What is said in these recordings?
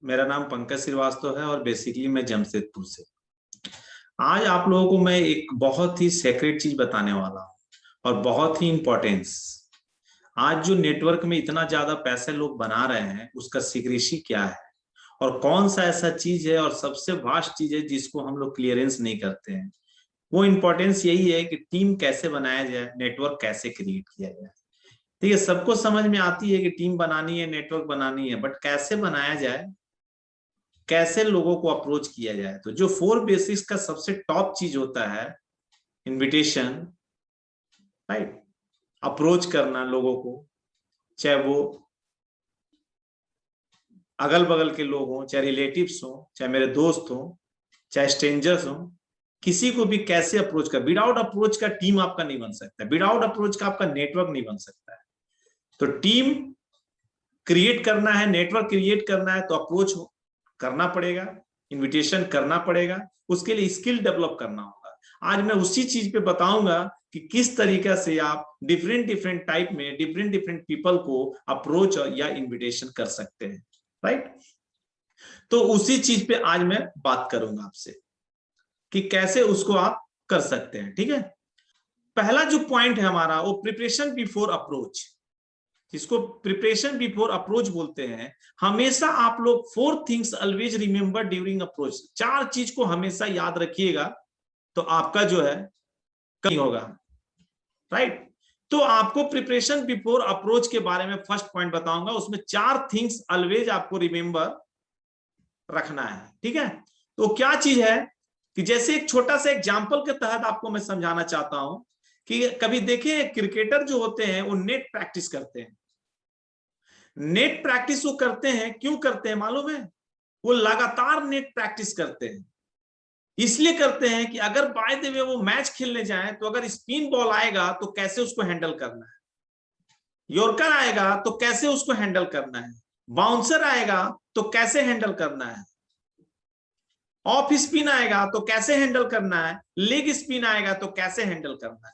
मेरा नाम पंकज श्रीवास्तव है और बेसिकली मैं जमशेदपुर से। आज आप लोगों को मैं एक बहुत ही सेक्रेट चीज बताने वाला हूँ और बहुत ही इंपॉर्टेंस। आज जो नेटवर्क में इतना ज्यादा पैसे लोग बना रहे हैं उसका सीक्रेसी क्या है और कौन सा ऐसा चीज है और सबसे वास्ट चीज है जिसको हम लोग क्लियरेंस नहीं करते हैं। वो इंपॉर्टेंस यही है कि टीम कैसे बनाया जाए, नेटवर्क कैसे क्रिएट किया जाए। ठीक है, सबको समझ में आती है कि टीम बनानी है, नेटवर्क बनानी है, बट कैसे बनाया जाए, कैसे लोगों को अप्रोच किया जाए। तो जो 4 बेसिक्स का सबसे टॉप चीज होता है, इनविटेशन, राइट, अप्रोच करना लोगों को, चाहे वो अगल बगल के लोग हों, चाहे रिलेटिव्स हों, चाहे मेरे दोस्त हों, चाहे स्ट्रेंजर्स हों, किसी को भी कैसे अप्रोच कर। विदाउट अप्रोच का टीम आपका नहीं बन सकता, विदाउट अप्रोच का आपका नेटवर्क नहीं बन सकता है। तो टीम क्रिएट करना है, नेटवर्क क्रिएट करना है तो अप्रोच करना पड़ेगा, इनविटेशन करना पड़ेगा, उसके लिए स्किल डेवलप करना होगा। आज मैं उसी चीज पे बताऊंगा कि किस तरीके से आप डिफरेंट डिफरेंट टाइप में डिफरेंट डिफरेंट पीपल को अप्रोच या इनविटेशन कर सकते हैं, राइट। तो उसी चीज पे आज मैं बात करूंगा आपसे कि कैसे उसको आप कर सकते हैं। ठीक है, पहला जो पॉइंट है हमारा वो प्रिपरेशन बिफोर अप्रोच, जिसको प्रिपरेशन बिफोर अप्रोच बोलते हैं। हमेशा आप लोग 4 things always remember during approach, 4 चीज को हमेशा याद रखिएगा तो आपका जो है कहीं होगा, राइट। तो आपको प्रिपरेशन बिफोर अप्रोच के बारे में फर्स्ट पॉइंट बताऊंगा, उसमें 4 थिंग्स ऑलवेज आपको रिमेंबर रखना है। ठीक है, तो क्या चीज है कि जैसे एक छोटा सा एग्जाम्पल के तहत आपको मैं समझाना चाहता हूं कि कभी देखें क्रिकेटर जो होते हैं वो नेट प्रैक्टिस करते हैं। नेट प्रैक्टिस वो करते हैं, क्यों करते हैं मालूम है? वो लगातार नेट प्रैक्टिस करते हैं, इसलिए करते हैं कि अगर बाय द वे वो मैच खेलने जाएं तो अगर स्पिन बॉल आएगा तो कैसे उसको हैंडल करना है, यॉर्कर आएगा तो कैसे उसको हैंडल करना है, बाउंसर आएगा तो कैसे हैंडल करना है, ऑफ स्पिन आएगा तो कैसे हैंडल करना है, लेग स्पिन आएगा तो कैसे हैंडल करना है।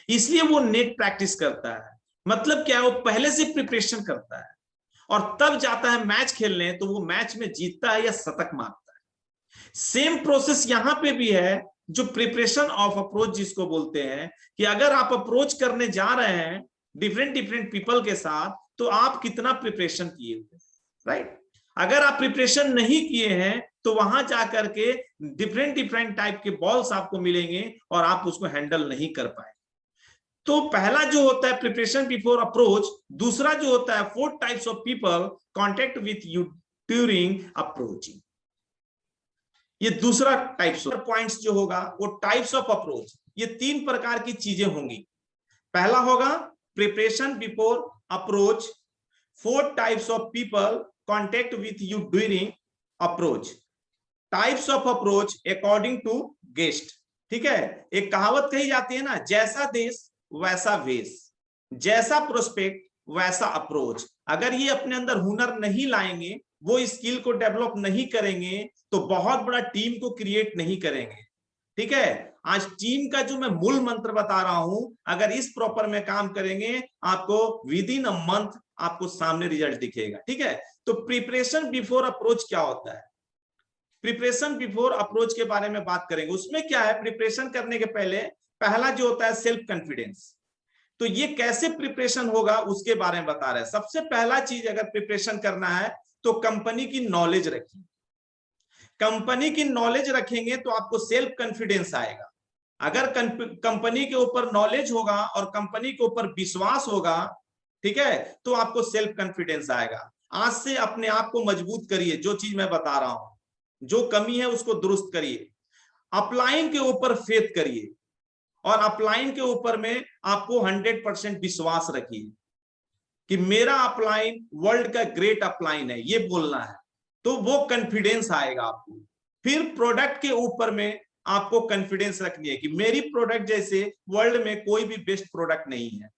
इसलिए वो नेट प्रैक्टिस करता है। मतलब क्या है, वो पहले से प्रिपरेशन करता है और तब जाता है मैच खेलने, तो वो मैच में जीतता है या शतक मारता है। सेम प्रोसेस यहां पे भी है, जो प्रिपरेशन ऑफ अप्रोच जिसको बोलते हैं, कि अगर आप अप्रोच करने जा रहे हैं डिफरेंट डिफरेंट पीपल के साथ तो आप कितना प्रिपरेशन किए हुए, राइट। अगर आप प्रिपरेशन नहीं किए हैं तो वहां जाकर के डिफरेंट डिफरेंट टाइप के बॉल्स आपको मिलेंगे और आप उसको हैंडल नहीं कर पाए। तो पहला जो होता है प्रिपरेशन बिफोर अप्रोच। दूसरा जो होता है 4 types of people contact with you during approaching. ये दूसरा टाइप्स ऑफ पॉइंट्स जो होगा वो टाइप्स ऑफ अप्रोच, ये 3 प्रकार की चीजें होंगी। पहला होगा preparation before approach, 4 types of people contact with you during approach, types of approach according to guest. ठीक है, एक कहावत कही जाती है ना, जैसा देश वैसा वेश, जैसा प्रोस्पेक्ट वैसा अप्रोच। अगर ये अपने अंदर हुनर नहीं लाएंगे, वो स्किल को डेवलप नहीं करेंगे तो बहुत बड़ा टीम को क्रिएट नहीं करेंगे। ठीक है, आज टीम का जो मैं मूल मंत्र बता रहा हूं, अगर इस प्रॉपर में काम करेंगे आपको विद इन अ मंथ आपको सामने रिजल्ट दिखेगा। ठीक है, तो प्रिपरेशन बिफोर अप्रोच क्या होता है? प्रिपरेशन बिफोर अप्रोच के बारे में बात करेंगे। उसमें क्या है, प्रिपरेशन करने के पहले पहला जो होता है सेल्फ कॉन्फिडेंस। तो ये कैसे प्रिपरेशन होगा उसके बारे में बता रहे हैं। सबसे पहला चीज, अगर प्रिपरेशन करना है तो कंपनी की नॉलेज रखिए। कंपनी की नॉलेज रखेंगे तो आपको सेल्फ कॉन्फिडेंस आएगा। अगर कंपनी के ऊपर नॉलेज होगा और कंपनी के ऊपर विश्वास होगा, ठीक है, तो आपको सेल्फ कॉन्फिडेंस आएगा। आज से अपने आप को मजबूत करिए, जो चीज मैं बता रहा हूं, जो कमी है उसको दुरुस्त करिए। अपलाइन के ऊपर फेथ करिए और अपलाइन के ऊपर में आपको 100% विश्वास रखिए कि मेरा अपलाइन वर्ल्ड का ग्रेट अपलाइन है, ये बोलना है, तो वो कॉन्फिडेंस आएगा आपको। फिर प्रोडक्ट के ऊपर में आपको कॉन्फिडेंस रखनी है कि मेरी प्रोडक्ट जैसे वर्ल्ड में कोई भी बेस्ट प्रोडक्ट नहीं है,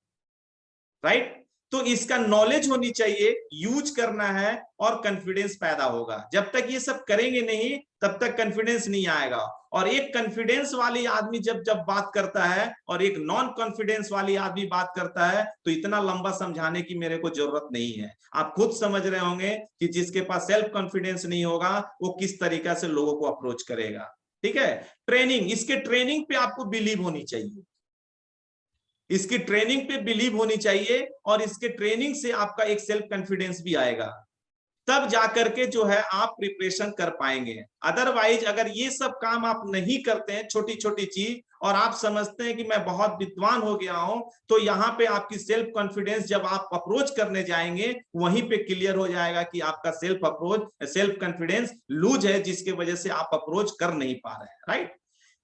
राइट। तो इसका नॉलेज होनी चाहिए, यूज करना है और कॉन्फिडेंस पैदा होगा। जब तक ये सब करेंगे नहीं तब तक कॉन्फिडेंस नहीं आएगा। और एक कॉन्फिडेंस वाली आदमी जब जब बात करता है और एक नॉन कॉन्फिडेंस वाली आदमी बात करता है तो इतना लंबा समझाने की मेरे को जरूरत नहीं है। आप खुद समझ रहे होंगे कि जिसके पास सेल्फ कॉन्फिडेंस नहीं होगा वो किस तरीका से लोगों को अप्रोच करेगा। ठीक है, ट्रेनिंग, इसके ट्रेनिंग पे आपको बिलीव होनी चाहिए, इसकी ट्रेनिंग पे बिलीव होनी चाहिए और इसके ट्रेनिंग से आपका एक सेल्फ कॉन्फिडेंस भी आएगा, तब जाकर के जो है आप प्रिपरेशन कर पाएंगे। अदरवाइज अगर ये सब काम आप नहीं करते हैं, छोटी छोटी चीज, और आप समझते हैं कि मैं बहुत विद्वान हो गया हूं, तो यहाँ पे आपकी सेल्फ कॉन्फिडेंस जब आप अप्रोच करने जाएंगे वहीं पे क्लियर हो जाएगा कि आपका सेल्फ कॉन्फिडेंस लूज है, जिसकी वजह से आप अप्रोच कर नहीं पा रहे हैं। राइट,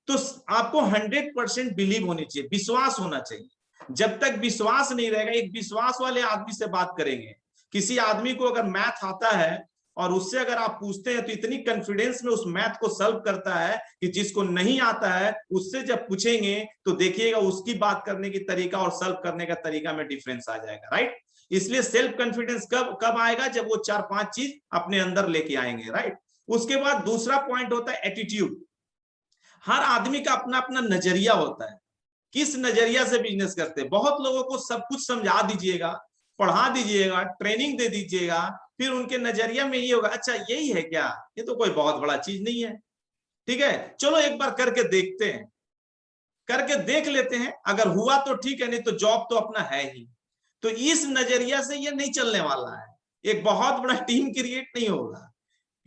तो आपको 100% बिलीव होनी चाहिए, विश्वास होना चाहिए। जब तक विश्वास नहीं रहेगा, एक विश्वास वाले आदमी से बात करेंगे, किसी आदमी को अगर मैथ आता है और उससे अगर आप पूछते हैं तो इतनी कॉन्फिडेंस में उस मैथ को सॉल्व करता है कि जिसको नहीं आता है उससे जब पूछेंगे तो देखिएगा उसकी बात करने की तरीका और सॉल्व करने का तरीका में डिफरेंस आ जाएगा। राइट, इसलिए सेल्फ कॉन्फिडेंस कब कब आएगा, जब वो 4-5 चीज अपने अंदर लेके आएंगे। राइट, उसके बाद दूसरा पॉइंट होता है एटीट्यूड। हर आदमी का अपना अपना नजरिया होता है, किस नजरिया से बिजनेस करते हैं। बहुत लोगों को सब कुछ समझा दीजिएगा, पढ़ा दीजिएगा, ट्रेनिंग दे दीजिएगा, फिर उनके नजरिया में ये होगा अच्छा यही है क्या, ये तो कोई बहुत बड़ा चीज नहीं है। ठीक है, चलो एक बार करके देखते हैं, करके देख लेते हैं, अगर हुआ तो ठीक है, नहीं तो जॉब तो अपना है ही। तो इस नजरिया से ये नहीं चलने वाला है, एक बहुत बड़ा टीम क्रिएट नहीं होगा,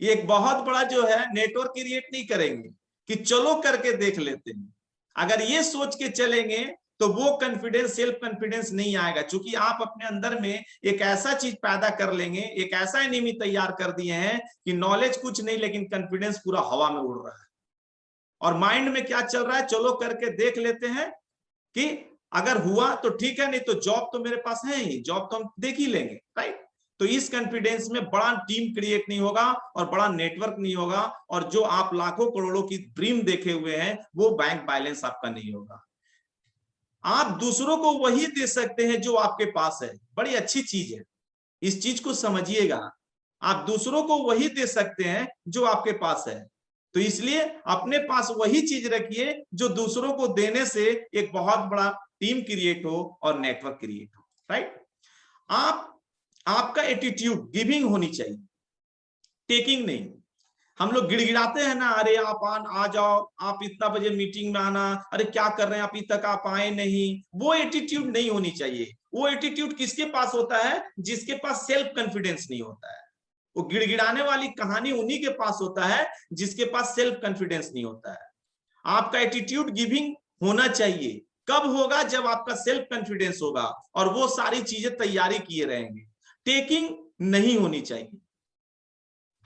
ये एक बहुत बड़ा जो है नेटवर्क क्रिएट नहीं करेंगे कि चलो करके देख लेते हैं। अगर ये सोच के चलेंगे तो वो कॉन्फिडेंस, सेल्फ कॉन्फिडेंस नहीं आएगा, क्योंकि आप अपने अंदर में एक ऐसा चीज पैदा कर लेंगे, एक ऐसा एनिमी तैयार कर दिए हैं कि नॉलेज कुछ नहीं लेकिन कॉन्फिडेंस पूरा हवा में उड़ रहा है। और माइंड में क्या चल रहा है, चलो करके देख लेते हैं कि अगर हुआ तो ठीक है, नहीं तो जॉब तो मेरे पास है ही, जॉब तो हम देख ही लेंगे। राइट, तो इस कॉन्फिडेंस में बड़ा टीम क्रिएट नहीं होगा और बड़ा नेटवर्क नहीं होगा, और जो आप लाखों करोड़ों की ड्रीम देखे हुए हैं वो बैंक बैलेंस आपका नहीं होगा। आप दूसरों को वही दे सकते हैं जो आपके पास है, बड़ी अच्छी चीज है, इस चीज को समझिएगा। आप दूसरों को वही दे सकते हैं जो आपके पास है, तो इसलिए अपने पास वही चीज रखिए जो दूसरों को देने से एक बहुत बड़ा टीम क्रिएट हो और नेटवर्क क्रिएट हो। राइट, आपका एटीट्यूड गिविंग होनी चाहिए, टेकिंग नहीं। हम लोग गिड़गिड़ाते हैं ना, अरे आप आ जाओ, आप इतना बजे मीटिंग में आना, अरे क्या कर रहे हैं अभी तक आप आए नहीं, वो एटीट्यूड नहीं होनी चाहिए। वो एटीट्यूड किसके पास होता है, जिसके पास सेल्फ कॉन्फिडेंस नहीं होता है। वो गिड़गिड़ाने वाली कहानी उन्हीं के पास होता है जिसके पास सेल्फ कॉन्फिडेंस नहीं होता है। आपका एटीट्यूड गिविंग होना चाहिए, कब होगा, जब आपका सेल्फ कॉन्फिडेंस होगा और वो सारी चीजें तैयारी किए रहेंगे। टेकिंग नहीं होनी चाहिए।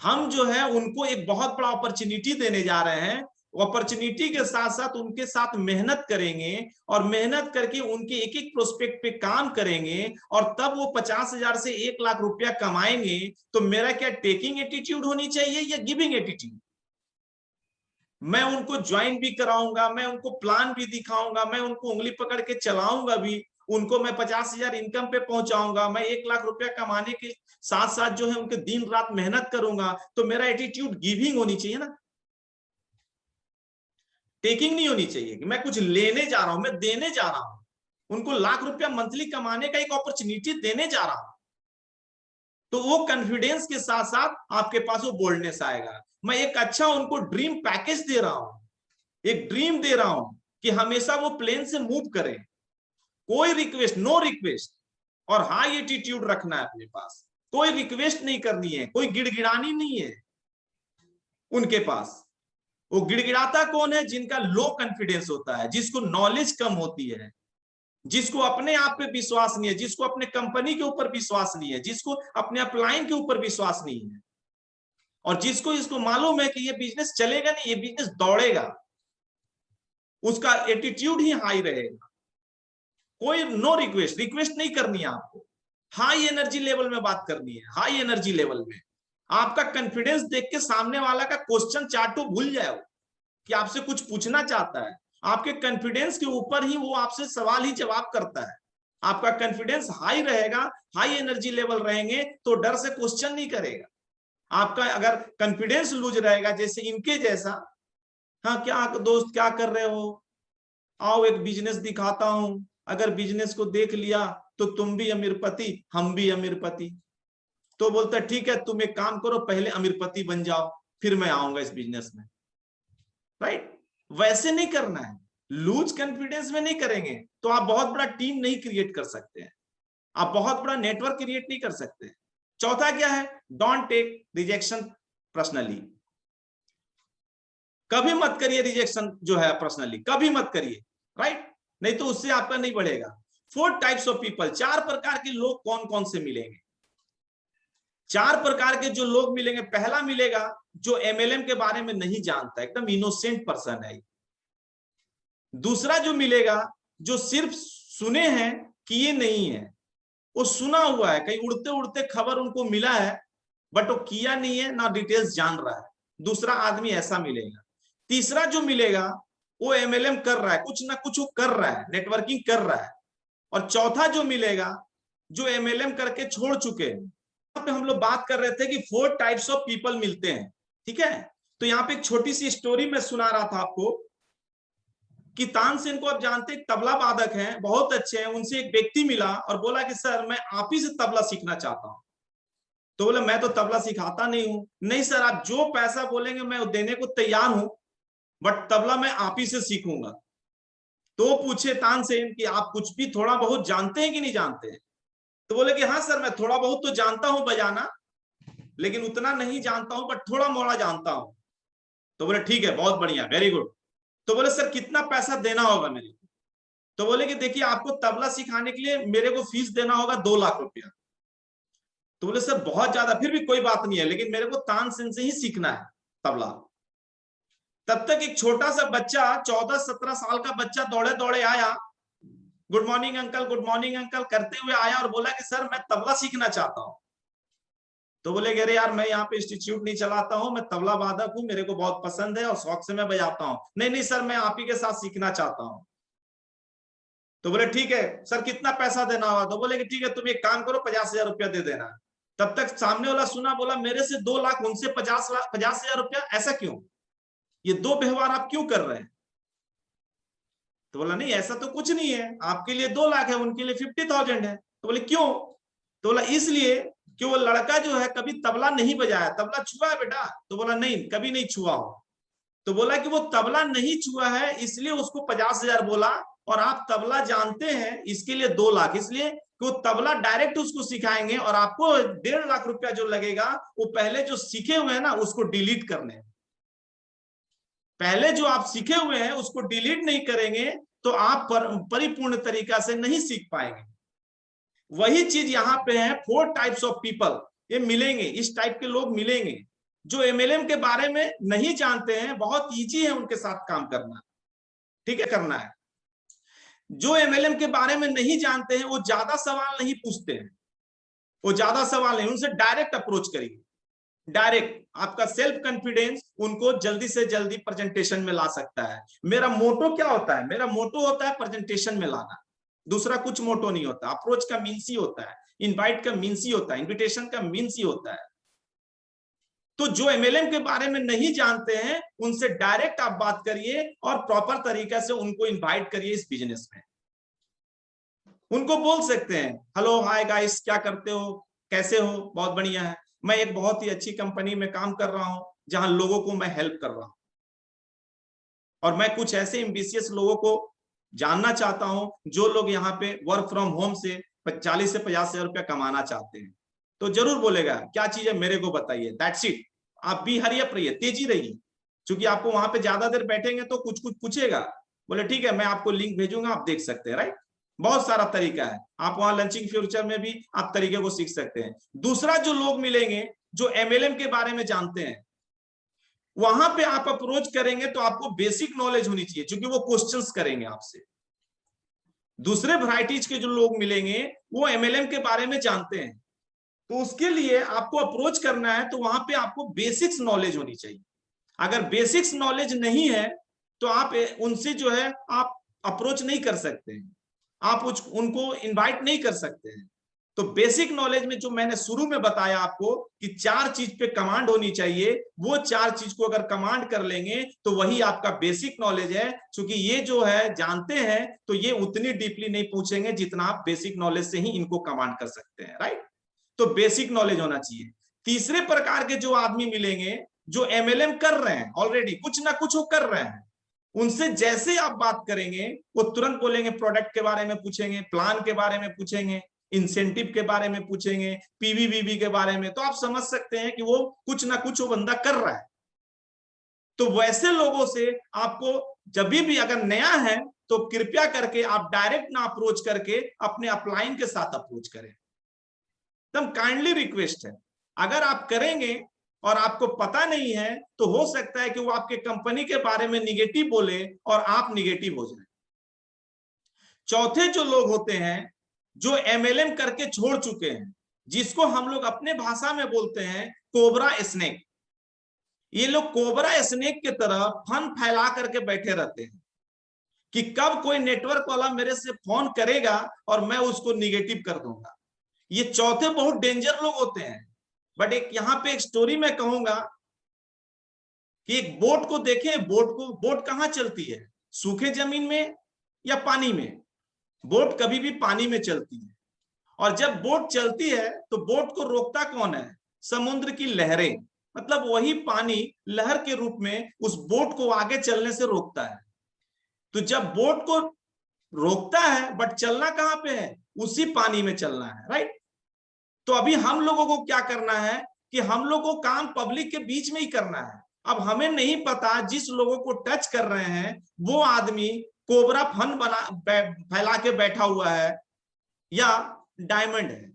हम जो है उनको एक बहुत बड़ा अपॉर्चुनिटी देने जा रहे हैं, अपॉर्चुनिटी के साथ साथ उनके साथ मेहनत करेंगे और मेहनत करके उनके एक एक प्रोस्पेक्ट पे काम करेंगे और तब वो 50,000 से 1,00,000 रुपया कमाएंगे। तो मेरा क्या टेकिंग एटीट्यूड होनी चाहिए या गिविंग एटीट्यूड? मैं उनको ज्वाइन भी कराऊंगा, मैं उनको प्लान भी दिखाऊंगा, मैं उनको उंगली पकड़ के चलाऊंगा भी, उनको मैं 50,000 इनकम पे पहुंचाऊंगा, मैं 1,00,000 रुपया कमाने के साथ साथ जो है उनके दिन रात मेहनत करूंगा। तो मेरा एटीट्यूड गिविंग होनी चाहिए ना, टेकिंग नहीं होनी चाहिए कि मैं कुछ लेने जा रहा हूं, मैं देने जा रहा हूं, उनको 1,00,000 रुपया मंथली कमाने का एक अपॉर्चुनिटी देने जा रहा हूं। तो वो कॉन्फिडेंस के साथ साथ आपके पास वो बोल्डनेस आएगा। मैं एक अच्छा उनको ड्रीम पैकेज दे रहा हूं, एक ड्रीम दे रहा हूं कि हमेशा वो प्लेन से मूव करें, कोई रिक्वेस्ट, नो रिक्वेस्ट, और हाई एटीट्यूड रखना है अपने पास, कोई रिक्वेस्ट नहीं करनी है, कोई गिड़गिड़ानी नहीं है उनके पास। वो गिड़गिड़ाता कौन है, जिनका लो कॉन्फिडेंस होता है, जिसको नॉलेज कम होती है, जिसको अपने आप पे विश्वास नहीं है, जिसको अपने कंपनी के ऊपर विश्वास नहीं है, जिसको अपने अपलाइन के ऊपर विश्वास नहीं है, और जिसको इसको मालूम है कि ये बिजनेस चलेगा नहीं, ये बिजनेस दौड़ेगा, उसका एटीट्यूड ही हाई रहेगा। कोई नो रिक्वेस्ट, रिक्वेस्ट नहीं करनी है आपको, हाई एनर्जी लेवल में बात करनी है। हाई एनर्जी लेवल में आपका कॉन्फिडेंस देख के सामने वाला का क्वेश्चन चार्टो भूल जाए कि आपसे कुछ पूछना चाहता है, आपके कॉन्फिडेंस के ऊपर ही वो आपसे सवाल ही जवाब करता है। आपका कॉन्फिडेंस हाई रहेगा, हाई एनर्जी लेवल रहेंगे तो डर से क्वेश्चन नहीं करेगा। आपका अगर कॉन्फिडेंस लूज रहेगा, जैसे इनके जैसा, हाँ क्या दोस्त क्या कर रहे हो, आओ एक बिजनेस दिखाता हूं, अगर बिजनेस को देख लिया तो तुम भी अमीरपति हम भी अमीरपति, तो बोलता ठीक है तुम एक काम करो पहले अमीरपति बन जाओ फिर मैं आऊंगा इस बिजनेस में, राइट? वैसे नहीं करना है, लूज कॉन्फिडेंस में नहीं करेंगे तो आप बहुत बड़ा टीम नहीं क्रिएट कर सकते हैं, आप बहुत बड़ा नेटवर्क क्रिएट नहीं कर सकते। चौथा क्या है, डोंट टेक रिजेक्शन पर्सनली। कभी मत करिए रिजेक्शन जो है पर्सनली, कभी मत करिए, राइट? नहीं तो उससे आपका नहीं बढ़ेगा। 4 टाइप्स ऑफ पीपल, 4 प्रकार के लोग कौन कौन से मिलेंगे? 4 प्रकार के जो लोग मिलेंगे, पहला मिलेगा जो एमएलएम के बारे में नहीं जानता, एकदम इनोसेंट पर्सन है। दूसरा जो मिलेगा जो सिर्फ सुने हैं कि ये नहीं है, वो सुना हुआ है, कहीं उड़ते उड़ते खबर उनको मिला है बट वो किया नहीं है ना डिटेल्स जान रहा है, दूसरा आदमी ऐसा मिलेगा। तीसरा जो मिलेगा वो एमएलएम कर रहा है, कुछ ना कुछ वो कर रहा है, नेटवर्किंग कर रहा है। और चौथा जो मिलेगा जो एमएलएम करके छोड़ चुके हैं। यहाँ पे हम लोग बात कर रहे थे कि 4 टाइप्स ऑफ पीपल मिलते हैं, ठीक है? तो यहाँ पे एक छोटी सी स्टोरी मैं सुना रहा था आपको कि तानसेन को आप जानते हैं, तबला वादक हैं, बहुत अच्छे हैं। उनसे एक व्यक्ति मिला और बोला कि सर मैं आप ही से तबला सीखना चाहता हूं। तो बोला मैं तो तबला सिखाता नहीं हूं। नहीं सर, आप जो पैसा बोलेंगे मैं देने को तैयार हूं, बट तबला मैं आप ही से सीखूंगा। तो पूछे तानसेन कि आप कुछ भी थोड़ा बहुत जानते हैं कि नहीं जानते हैं? तो बोले कि हाँ सर मैं थोड़ा बहुत तो जानता हूं बजाना, लेकिन उतना नहीं जानता हूं, बट थोड़ा मोड़ा जानता हूं। तो बोले ठीक है, बहुत बढ़िया, वेरी गुड। तो बोले सर कितना पैसा देना होगा मेरे को? तो बोले कि देखिए आपको तबला सिखाने के लिए मेरे को फीस देना होगा 2 लाख रुपया। तो बोले सर बहुत ज्यादा, फिर भी कोई बात नहीं है, लेकिन मेरे को तानसेन से ही सीखना है तबला। तब तक एक छोटा सा बच्चा, 14-17 साल का बच्चा दौड़े दौड़े आया, गुड मॉर्निंग अंकल करते हुए आया और बोला कि सर मैं तबला सीखना चाहता हूं। तो बोले अरे यार मैं यहाँ पे इंस्टीट्यूट नहीं चलाता हूँ, मैं तबला वादक हूँ, मेरे को बहुत पसंद है और शौक से मैं बजाता हूँ। नहीं नहीं सर मैं आप ही के साथ सीखना चाहता हूँ। तो बोले ठीक है सर कितना पैसा देना होगा? तो बोले कि ठीक है तुम एक काम करो 50,000 रुपया दे देना। तब तक सामने वाला सुना, बोला मेरे से 2 लाख, उनसे 50,000 रुपया, ऐसा क्यों? ये दो व्यवहार आप क्यों कर रहे हैं? तो बोला नहीं ऐसा तो कुछ नहीं है, आपके लिए 2 लाख है, उनके लिए 50,000 है। तो बोले क्यों? तो बोला इसलिए कि वो लड़का जो है कभी तबला नहीं बजाया, तबला छुआ है बेटा? तो बोला नहीं कभी नहीं छुआ हो। तो बोला कि वो तबला नहीं छुआ है इसलिए उसको 50,000 बोला, और आप तबला जानते हैं इसके लिए 2 लाख, इसलिए कि वो तबला डायरेक्ट उसको सिखाएंगे और आपको 1.5 लाख रुपया जो लगेगा वो पहले जो सीखे हुए हैं ना उसको डिलीट करने, पहले जो आप सीखे हुए हैं उसको डिलीट नहीं करेंगे तो आप परिपूर्ण तरीका से नहीं सीख पाएंगे। वही चीज यहां पे है, 4 टाइप्स ऑफ पीपल ये मिलेंगे, इस टाइप के लोग मिलेंगे जो एमएलएम के बारे में नहीं जानते हैं, बहुत इजी है उनके साथ काम करना, ठीक है, करना है। जो एमएलएम के बारे में नहीं जानते हैं वो ज्यादा सवाल नहीं पूछते हैं, वो ज्यादा सवाल नहीं, उनसे डायरेक्ट अप्रोच करिए, डायरेक्ट। आपका सेल्फ कॉन्फिडेंस उनको जल्दी से जल्दी प्रेजेंटेशन में ला सकता है। मेरा मोटो क्या होता है? मेरा मोटो होता है प्रेजेंटेशन में लाना, दूसरा कुछ मोटो नहीं होता। अप्रोच का मीन्स ही होता है, इनवाइट का मीन्स ही होता है, इन्विटेशन का मीन्स ही होता है। तो जो एमएलएम के बारे में नहीं जानते हैं उनसे डायरेक्ट आप बात करिए और प्रॉपर तरीके से उनको इनवाइट करिए इस बिजनेस में। उनको बोल सकते हैं हेलो हाय गाइस, क्या करते हो, कैसे हो? बहुत बढ़िया है, मैं एक बहुत ही अच्छी कंपनी में काम कर रहा हूं जहां लोगों को मैं हेल्प कर रहा हूं, और मैं कुछ ऐसे एम्बिशियस लोगों को जानना चाहता हूं जो लोग यहाँ पे वर्क फ्रॉम होम से 40 से 50,000 रुपया कमाना चाहते हैं। तो जरूर बोलेगा क्या चीज है मेरे को बताइए, दैट्स इट। आप भी हरी अप रहिए, तेजी रहिए, क्योंकि आपको वहां पे ज्यादा देर बैठेंगे तो कुछ कुछ पूछेगा। बोले ठीक है मैं आपको लिंक भेजूंगा, आप देख सकते हैं, राइट? बहुत सारा तरीका है, आप वहां लंचिंग फ्यूचर में भी आप तरीके को सीख सकते हैं। दूसरा जो लोग मिलेंगे जो एमएलएम के बारे में जानते हैं, वहां पे आप अप्रोच करेंगे तो आपको बेसिक नॉलेज होनी चाहिए, क्योंकि वो क्वेश्चंस करेंगे आपसे। दूसरे वैरायटीज के जो लोग मिलेंगे वो एमएलएम के बारे में जानते हैं, तो उसके लिए आपको अप्रोच करना है तो वहां पे आपको बेसिक्स नॉलेज होनी चाहिए। अगर बेसिक्स नॉलेज नहीं है तो आप उनसे जो है आप अप्रोच नहीं कर सकते हैं। आप उनको इनवाइट नहीं कर सकते हैं। तो बेसिक नॉलेज में जो मैंने शुरू में बताया आपको कि 4 चीज पे कमांड होनी चाहिए, वो 4 चीज को अगर कमांड कर लेंगे तो वही आपका बेसिक नॉलेज है। क्योंकि ये जो है जानते हैं तो ये उतनी डीपली नहीं पूछेंगे जितना आप बेसिक नॉलेज से ही इनको कमांड कर सकते हैं, राइट। तो बेसिक नॉलेज होना चाहिए। तीसरे प्रकार के जो आदमी मिलेंगे जो एमएलएम कर रहे हैं, ऑलरेडी कुछ ना कुछ वो कर रहे हैं, उनसे जैसे आप बात करेंगे वो तुरंत बोलेंगे, प्रोडक्ट के बारे में पूछेंगे, प्लान के बारे में पूछेंगे, इंसेंटिव के बारे में पूछेंगे, पीवीबीबी के बारे में। तो आप समझ सकते हैं कि वो कुछ ना कुछ वो बंदा कर रहा है। तो वैसे लोगों से आपको जब भी अगर नया है तो कृपया करके आप डायरेक्ट ना अप्रोच करके अपने अपलाइन के साथ अप्रोच करें। एकदम काइंडली रिक्वेस्ट है। अगर आप करेंगे और आपको पता नहीं है तो हो सकता है कि वो आपके कंपनी के बारे में निगेटिव बोले और आप निगेटिव हो जाए। चौथे जो लोग होते हैं जो एमएलएम करके छोड़ चुके हैं, जिसको हम लोग अपने भाषा में बोलते हैं कोबरा स्नेक। ये लोग कोबरा स्नेक की तरह फन फैला करके बैठे रहते हैं कि कब कोई नेटवर्क वाला मेरे से फोन करेगा और मैं उसको निगेटिव कर दूंगा। ये चौथे बहुत डेंजर लोग होते हैं। बट एक यहां पे एक स्टोरी मैं कहूंगा कि एक बोट को देखें, बोट कहां चलती है, सूखे जमीन में या पानी में? बोट कभी भी पानी में चलती है। और जब बोट चलती है तो बोट को रोकता कौन है? समुद्र की लहरें। मतलब वही पानी लहर के रूप में उस बोट को आगे चलने से रोकता है। तो जब बोट को रोकता है बट चलना कहां पे है? उसी पानी में चलना है, राइट। तो अभी हम लोगों को क्या करना है कि हम लोगों को काम पब्लिक के बीच में ही करना है। अब हमें नहीं पता जिस लोगों को टच कर रहे हैं वो आदमी कोबरा फन फैला के बैठा हुआ है या डायमंड है,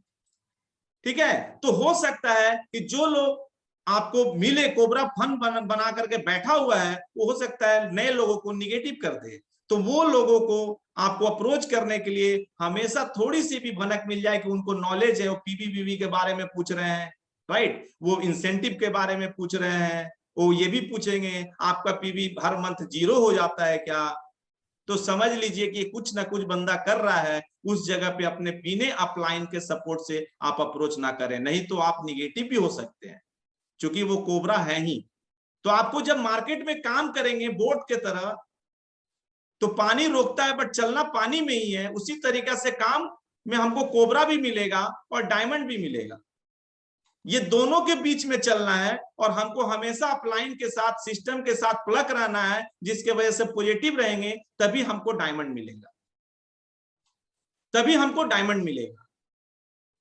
ठीक है। तो हो सकता है कि जो लोग आपको मिले कोबरा फन बना करके बैठा हुआ है, वो हो सकता है नए लोगों को निगेटिव कर दे। तो वो लोगों को आपको अप्रोच करने के लिए हमेशा थोड़ी सी भी भनक मिल जाए कि उनको नॉलेज है, वो पीवीबीबी के बारे में पूछ रहे हैं, राइट, वो इंसेंटिव के बारे में पूछ रहे हैं, वो ये भी पूछेंगे आपका पीवी हर मंथ 0 हो जाता है क्या? तो समझ लीजिए कि कुछ ना कुछ बंदा कर रहा है। उस जगह पे अपने पीने अपलाइन के सपोर्ट से आप अप्रोच ना करें, नहीं तो आप निगेटिव भी हो सकते हैं क्योंकि वो कोबरा है ही। तो आपको जब मार्केट में काम करेंगे बोट के तरह तो पानी रोकता है बट चलना पानी में ही है, उसी तरीका से काम में हमको कोबरा भी मिलेगा और डायमंड भी मिलेगा। ये दोनों के बीच में चलना है और हमको हमेशा अपलाइन के साथ, सिस्टम के साथ प्लग रहना है, जिसके वजह से पॉजिटिव रहेंगे तभी हमको डायमंड मिलेगा, तभी हमको डायमंड मिलेगा,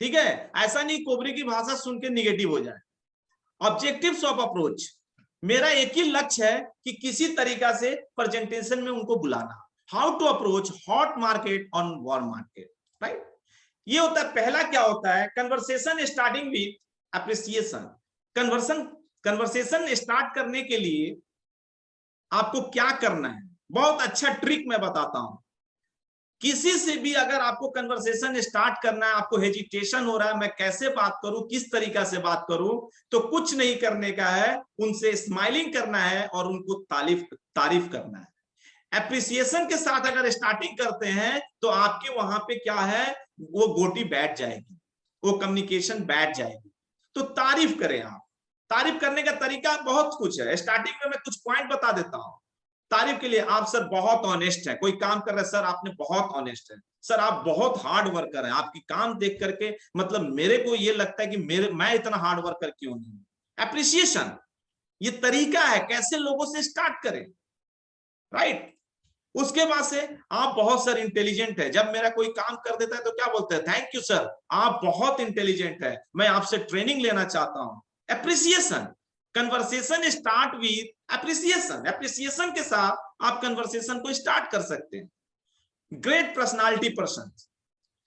ठीक है। ऐसा नहीं कोबरे की भाषा सुन के निगेटिव हो जाए। ऑब्जेक्टिव्स ऑफ अप्रोच, मेरा एक ही लक्ष्य है कि किसी तरीका से प्रेजेंटेशन में उनको बुलाना। How to approach hot market on warm market, right. ये होता है पहला। क्या होता है? Conversation starting with appreciation. Conversation start करने के लिए आपको क्या करना है, बहुत अच्छा ट्रिक मैं बताता हूं। किसी से भी अगर आपको कन्वर्सेशन स्टार्ट करना है, आपको हेजिटेशन हो रहा है मैं कैसे बात करूं, किस तरीका से बात करूं, तो कुछ नहीं करने का है, उनसे स्माइलिंग करना है और उनको तारीफ करना है। एप्रिसिएशन के साथ अगर स्टार्टिंग करते हैं तो आपके वहां पे क्या है, वो गोटी बैठ जाएगी, वो कम्युनिकेशन बैठ जाएगी। तो तारीफ करें आप। तारीफ करने का तरीका बहुत कुछ है। स्टार्टिंग में मैं कुछ पॉइंट बता देता हूं तारीफ के लिए। आप सर बहुत ऑनेस्ट है, कोई काम कर रहे हैं सर आपने बहुत ऑनेस्ट है, सर आप बहुत हार्ड वर्कर हैं, आपकी काम देख करके मतलब मेरे को ये लगता है कि मैं इतना हार्ड वर्कर क्यों नहीं हूं। एप्रिसिएशन ये तरीका है कैसे लोगों से स्टार्ट करें, राइट। उसके बाद से आप बहुत सर इंटेलिजेंट है, जब मेरा कोई काम कर देता है तो क्या बोलते हैं, थैंक यू सर आप बहुत इंटेलिजेंट है, मैं आपसे ट्रेनिंग लेना चाहता हूं। Appreciation, conversation start with appreciation. Appreciation के साथ आप कन्वर्सेशन को स्टार्ट कर सकते हैं। ग्रेट पर्सनालिटी पर्सन,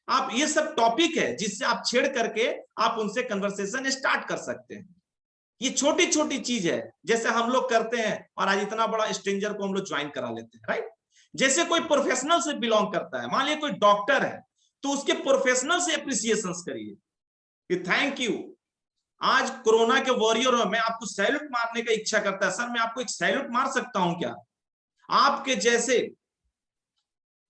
आप ये सब टॉपिक है जिससे आप छेड़ करके आप उनसे कन्वर्सेशन स्टार्ट कर सकते हैं। ये छोटी छोटी चीज है जैसे हम लोग करते हैं और आज इतना बड़ा स्ट्रेंजर को हम लोग ज्वाइन करा लेते हैं, राइट। जैसे कोई प्रोफेशनल से बिलोंग करता है, मान लिया कोई डॉक्टर है तो उसके प्रोफेशनल से एप्रिसिएशन करिए कि थैंक यू, आज कोरोना के वॉरियर हो, मैं आपको सैल्यूट मारने का इच्छा करता है, सर मैं आपको एक सैल्यूट मार सकता हूं क्या? आपके जैसे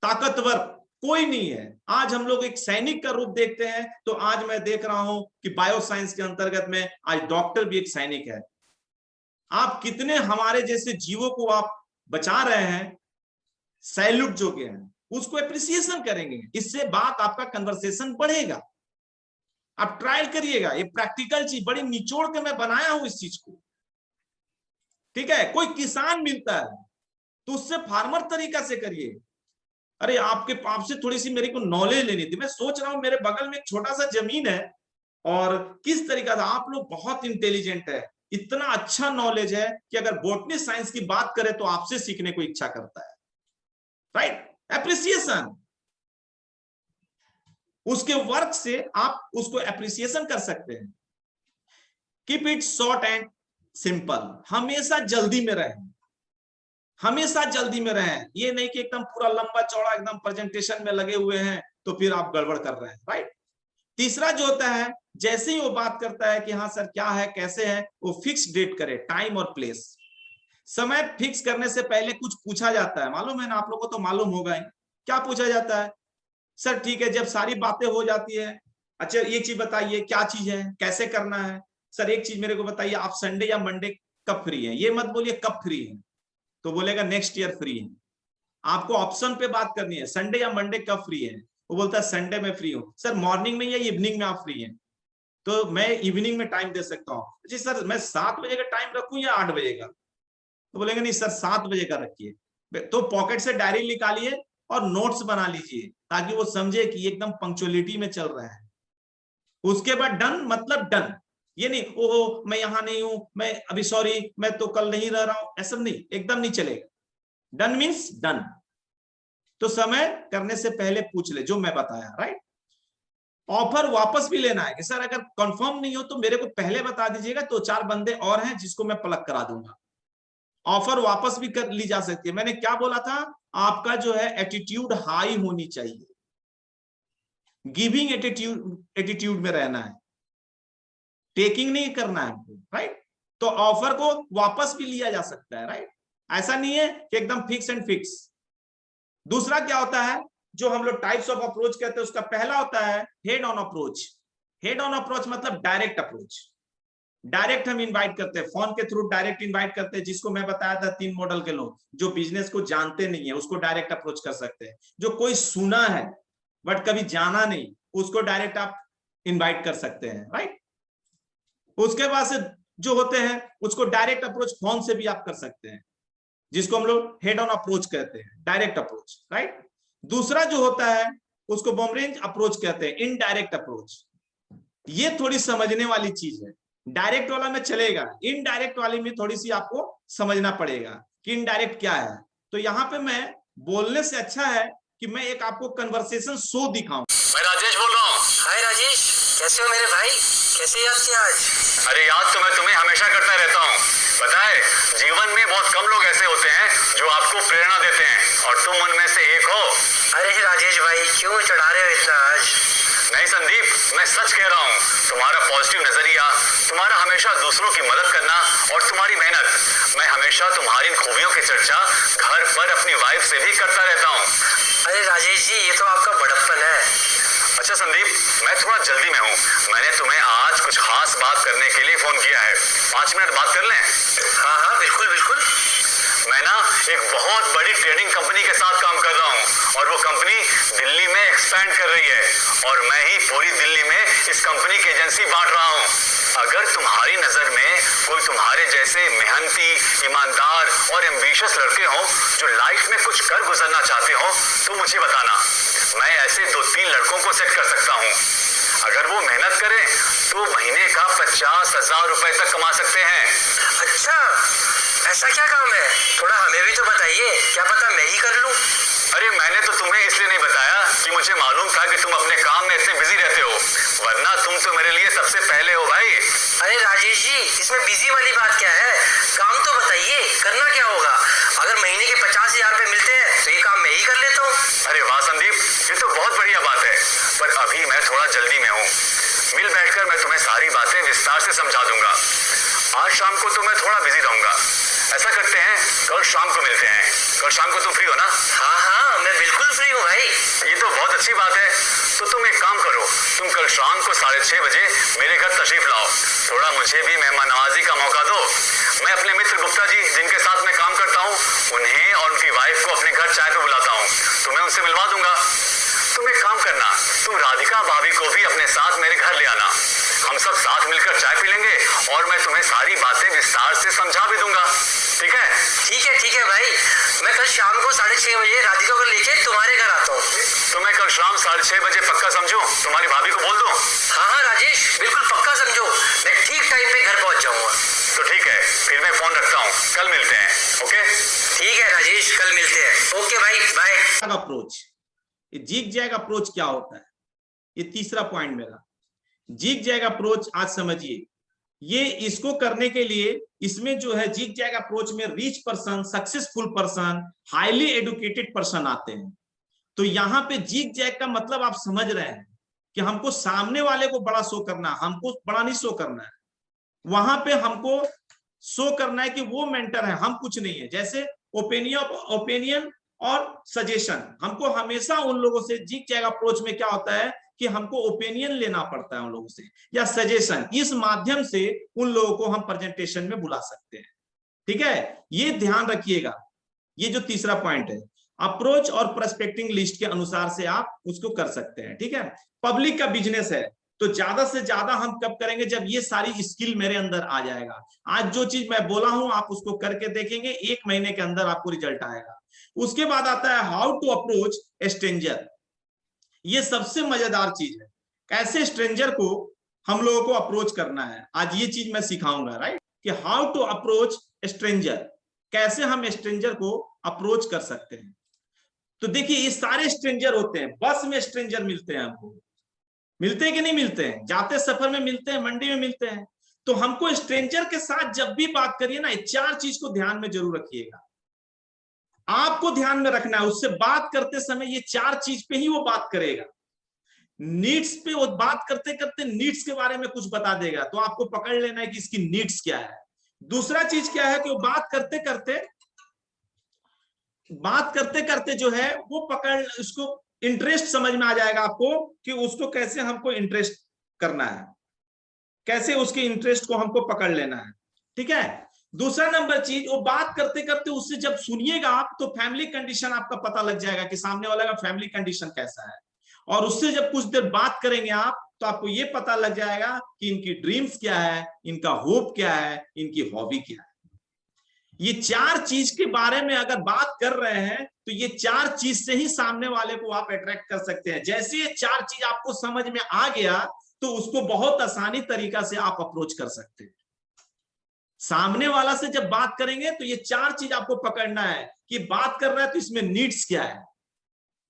ताकतवर कोई नहीं है। आज हम लोग एक सैनिक का रूप देखते हैं, तो आज मैं देख रहा हूं कि बायोसाइंस के अंतर्गत में आज डॉक्टर भी एक सैनिक है। आप कितने हमारे जैसे जीवों को आप बचा रहे हैं, सैल्यूट जो के हैं, उसको एप्रिसिएशन करेंगे, इससे बात आपका कन्वर्सेशन बढ़ेगा। आप ट्रायल करिएगा, ये प्रैक्टिकल चीज बड़ी निचोड़ के मैं बनाया हूं इस चीज को, ठीक है। कोई किसान मिलता है तो उससे फार्मर तरीका से करिए। अरे आपसे थोड़ी सी मेरे को नॉलेज लेनी थी। मैं सोच रहा हूं मेरे बगल में एक छोटा सा जमीन है, और किस तरीका से आप लोग बहुत इंटेलिजेंट है, इतना अच्छा नॉलेज है कि अगर बॉटनी साइंस की बात करें तो आपसे सीखने को इच्छा करता है, राइट। एप्रिसिएशन, उसके वर्क से आप उसको एप्रिसिएशन कर सकते हैं। Keep it short and simple, हमेशा जल्दी में रहें, हमेशा जल्दी में रहें। ये नहीं कि एकदम पूरा लंबा चौड़ा एकदम प्रेजेंटेशन में लगे हुए हैं तो फिर आप गड़बड़ कर रहे हैं, राइट। तीसरा जो होता है, जैसे ही वो बात करता है कि हाँ सर क्या है कैसे है, वो फिक्स डेट करे, टाइम और प्लेस। समय फिक्स करने से पहले कुछ पूछा जाता है, मालूम है ना आप लोगों को, तो मालूम होगा ही। क्या पूछा जाता है? सर ठीक है, जब सारी बातें हो जाती है, अच्छा ये चीज बताइए क्या चीज है, कैसे करना है। सर एक चीज मेरे को बताइए, आप संडे या मंडे कब फ्री है? ये मत बोलिए कब फ्री है, तो बोलेगा नेक्स्ट ईयर फ्री है। आपको ऑप्शन पे बात करनी है, संडे या मंडे कब फ्री है। वो बोलता है संडे में फ्री हूं। सर मॉर्निंग में या इवनिंग में आप फ्री हैं? तो मैं इवनिंग में टाइम दे सकता हूँ। जी सर मैं 7 बजे का टाइम रखूं या 8 बजे का? तो बोलेंगे नहीं सर 7 बजे का रखिए। तो पॉकेट से डायरी निकालिए और नोट्स बना लीजिए, ताकि वो समझे कि एकदम पंक्चुअलिटी में चल रहा है। उसके बाद डन मतलब डन, ये नहीं ओहो मैं यहां नहीं हूं, मैं अभी सॉरी मैं तो कल नहीं रह रहा हूं, ऐसा नहीं, एकदम नहीं चलेगा। Done means done. तो समय करने से पहले पूछ ले जो मैं बताया, राइट। ऑफर वापस भी लेना है कि सर अगर कंफर्म नहीं हो तो मेरे को पहले बता दीजिएगा, तो 4 बंदे और हैं जिसको मैं प्लग करा दूंगा। ऑफर वापस भी कर ली जा सकती है। मैंने क्या बोला था, आपका जो है एटीट्यूड हाई होनी चाहिए, गिविंग एटीट्यूड में रहना है, टेकिंग नहीं करना है, राइट। तो ऑफर को वापस भी लिया जा सकता है, राइट। ऐसा नहीं है कि एकदम फिक्स एंड फिक्स। दूसरा क्या होता है, जो हम लोग टाइप्स ऑफ अप्रोच कहते हैं, उसका पहला होता है head on approach. Head on approach मतलब डायरेक्ट अप्रोच। डायरेक्ट हम इनवाइट करते हैं, फोन के थ्रू डायरेक्ट इनवाइट करते हैं, जिसको मैं बताया था 3 मॉडल के लोग। जो बिजनेस को जानते नहीं है उसको डायरेक्ट अप्रोच कर सकते हैं, जो कोई सुना है बट कभी जाना नहीं उसको डायरेक्ट आप इनवाइट कर सकते हैं, राइट। उसके बाद से जो होते हैं उसको डायरेक्ट अप्रोच फोन से भी आप कर सकते हैं, जिसको हम लोग हेड ऑन अप्रोच कहते हैं, डायरेक्ट अप्रोच, राइट। दूसरा जो होता है उसको बॉमरेंज अप्रोच कहते हैं, इनडायरेक्ट अप्रोच। ये थोड़ी समझने वाली चीज है, डायरेक्ट वाला में चलेगा, इनडायरेक्ट वाले में थोड़ी सी आपको समझना पड़ेगा कि इनडायरेक्ट क्या है। तो यहाँ पे मैं बोलने से अच्छा है कि मैं एक आपको कन्वर्सेशन शो दिखाऊं। मैं राजेश बोल रहा हूँ। हाय राजेश, कैसे हो मेरे भाई? कैसे याद किया आज? अरे याद तो मैं तुम्हें हमेशा करता रहता हूँ। पता है जीवन में बहुत कम लोग ऐसे होते हैं जो आपको प्रेरणा देते हैं, और तुम उनमें से एक हो। अरे राजेश भाई, क्यों चढ़ा रहे हो इतना आज? नहीं संदीप, मैं सच कह रहा हूँ। तुम्हारा पॉजिटिव नजरिया, तुम्हारा हमेशा दूसरों की मदद करना और तुम्हारी मेहनत, मैं हमेशा तुम्हारी इन खूबियों की चर्चा घर पर अपनी वाइफ से भी करता रहता हूँ। अरे राजेश जी, ये तो आपका बड़प्पन है। अच्छा संदीप, मैं थोड़ा जल्दी में हूँ। मैंने तुम्हें आज कुछ खास बात करने के लिए फोन किया है। 5 मिनट बात कर लें? हाँ हाँ बिल्कुल बिल्कुल। मैं ना एक बहुत बड़ी ट्रेडिंग कंपनी के साथ काम कर रहा हूँ, और वो कंपनी दिल्ली में एक्सपैंड कर रही है, और मैं ही पूरी दिल्ली में इस कंपनी की एजेंसी बांट रहा हूँ। अगर तुम्हारी नजर में कोई तुम्हारे जैसे मेहनती, ईमानदार और एम्बिशियस लड़के हों जो लाइफ में कुछ कर गुजरना चाहते हो, तो मुझे बताना। मैं ऐसे 2-3 लड़कों को सेट कर सकता हूँ। अगर वो मेहनत करें तो महीने का 50,000 रुपए तक कमा सकते हैं। अच्छा, ऐसा क्या काम है? थोड़ा हमें भी तो बताइए, क्या पता मैं ही कर लूं। अरे मैंने तो तुम्हें इसलिए नहीं बताया कि मुझे मालूम था कि तुम अपने काम में इतने बिजी रहते हो, वरना तुम तो मेरे लिए सबसे पहले हो भाई। अरे राजेश जी, इसमें बिजी वाली बात क्या है? काम तो बताइए, करना क्या होगा? अगर महीने के 50,000 रुपए मिलते हैं तो ये काम मैं ही कर लेता हूँ। अरे वाह संदीप, ये तो बहुत बढ़िया बात है, पर अभी मैं थोड़ा जल्दी में हूँ। मिल बैठकर मैं तुम्हें सारी बातें विस्तार से समझा दूंगा। आज शाम को तो मैं थोड़ा बिजी रहूंगा। ऐसा करते हैं, कल शाम को मिलते हैं। कल शाम को तुम फ्री हो ना? हाँ हाँ, मैं मैं बिल्कुल फ्री हूँ भाई। ये तो बहुत अच्छी बात है। तो तुम एक काम करो, तुम कल शाम को 6:30 बजे मेरे घर तशरीफ लाओ। थोड़ा मुझे भी मेहमान नवाजी का मौका दो। मैं अपने मित्र गुप्ता जी जिनके साथ मैं काम करता हूँ, उन्हें और उनकी वाइफ को अपने घर चाय पे बुलाता हूँ। तुम्हें उनसे मिलवा दूंगा। तुम एक काम करना, तुम राधिका भाभी को भी अपने साथ मेरे घर ले आना। हम सब साथ मिलकर चाय पी लेंगे और मैं तुम्हें सारी बातें विस्तार से समझा भी दूंगा। ठीक है? ठीक है भाई, मैं कल शाम को 6:30 बजे राधिका को लेके तुम्हारे घर आता हूँ। तो मैं कल शाम 6:30 बजे पक्का समझूं? तुम्हारी भाभी को बोल दूं? हाँ राजेश, बिल्कुल पक्का समझो, मैं ठीक टाइम पे घर पहुंच जाऊंगा। तो ठीक है, फिर मैं फोन रखता हूँ, कल मिलते हैं। ओके? ठीक है राजेश, कल मिलते हैं। ओके भाई, बाय। अप्रोच, ये जिग जैग अप्रोच क्या होता है? ये तीसरा पॉइंट मेरा। जिग जैग अप्रोच आज समझिए, ये इसको करने के लिए इसमें जो है जिग जैग अप्रोच में rich person, successful person, highly educated person आते हैं। तो यहाँ पे जिग जैग का मतलब आप समझ रहे हैं कि हमको सामने वाले को बड़ा शो करना, हमको बड़ा नहीं शो करना है। वहां पे हमको शो करना है कि वो मेंटर है, हम कुछ नहीं है। जैसे ओपिनियन और सजेशन, हमको हमेशा उन लोगों से जिग जैग अप्रोच में क्या होता है कि हमको ओपिनियन लेना पड़ता है उन लोगों से, या सजेशन। इस माध्यम से उन लोगों को हम प्रेजेंटेशन में बुला सकते हैं। ठीक है, ये ध्यान रखिएगा। ये जो तीसरा पॉइंट है, अप्रोच और प्रोस्पेक्टिंग लिस्ट के अनुसार से आप उसको कर सकते हैं। ठीक है, पब्लिक का बिजनेस है तो ज्यादा से ज्यादा हम कब करेंगे? जब ये सारी स्किल मेरे अंदर आ जाएगा। आज जो चीज मैं बोला हूं आप उसको करके देखेंगे, 1 महीने के अंदर आपको रिजल्ट आएगा। उसके बाद आता है हाउ टू अप्रोच स्ट्रेंजर। ये सबसे मजेदार चीज है, कैसे स्ट्रेंजर को हम लोगों को अप्रोच करना है। आज ये चीज मैं सिखाऊंगा, राइट, कि हाउ टू अप्रोच स्ट्रेंजर, कैसे हम स्ट्रेंजर को अप्रोच कर सकते हैं। तो देखिए, ये सारे स्ट्रेंजर होते हैं। बस में स्ट्रेंजर मिलते हैं, हमको मिलते हैं कि नहीं मिलते हैं? जाते सफर में मिलते हैं, मंडी में मिलते हैं। तो हमको स्ट्रेंजर के साथ जब भी बात करिए ना, 4 चीज को ध्यान में जरूर रखिएगा। आपको ध्यान में रखना है, उससे बात करते समय ये 4 चीज पे ही वो बात करेगा। नीड्स पे वो बात करते करते नीड्स के बारे में कुछ बता देगा, तो आपको पकड़ लेना है कि इसकी नीड्स क्या है। दूसरा चीज क्या है कि वो बात करते करते जो है वो पकड़, उसको इंटरेस्ट समझ में आ जाएगा आपको कि उसको कैसे हमको इंटरेस्ट करना है, कैसे उसके इंटरेस्ट को हमको पकड़ लेना है। ठीक है, दूसरा नंबर चीज, वो बात करते करते उससे जब सुनिएगा आप तो फैमिली कंडीशन आपका पता लग जाएगा कि सामने वाला का फैमिली कंडीशन कैसा है। और उससे जब कुछ देर बात करेंगे आप तो आपको ये पता लग जाएगा कि इनकी ड्रीम्स क्या है, इनका होप क्या है, इनकी हॉबी क्या है। ये 4 चीज के बारे में अगर बात कर रहे हैं तो ये 4 चीज से ही सामने वाले को आप अट्रैक्ट कर सकते हैं। जैसे ये 4 चीज आपको समझ में आ गया तो उसको बहुत आसानी तरीका से आप अप्रोच कर सकते हैं। सामने वाला से जब बात करेंगे तो ये 4 चीज आपको पकड़ना है कि बात कर रहा है तो इसमें नीड्स क्या है,